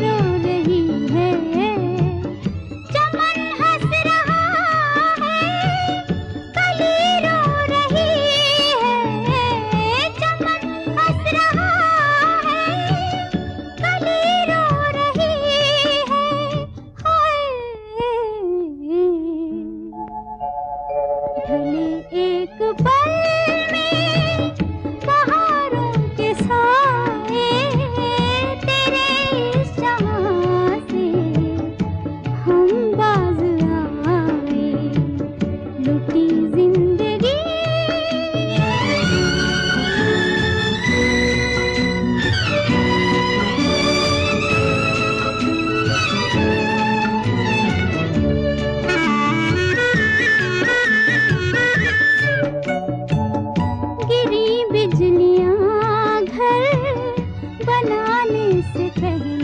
रो रही है, चमन हंस रहा है, कली रो रही है, चमन हंस रहा है, कली रो रही है। हाय ढले एक पल में बहारों के साए, तेरे इस जहां से हम बाज आए, लुटी जिंदगी। गिरी बिजलियां घर बनाने से पहले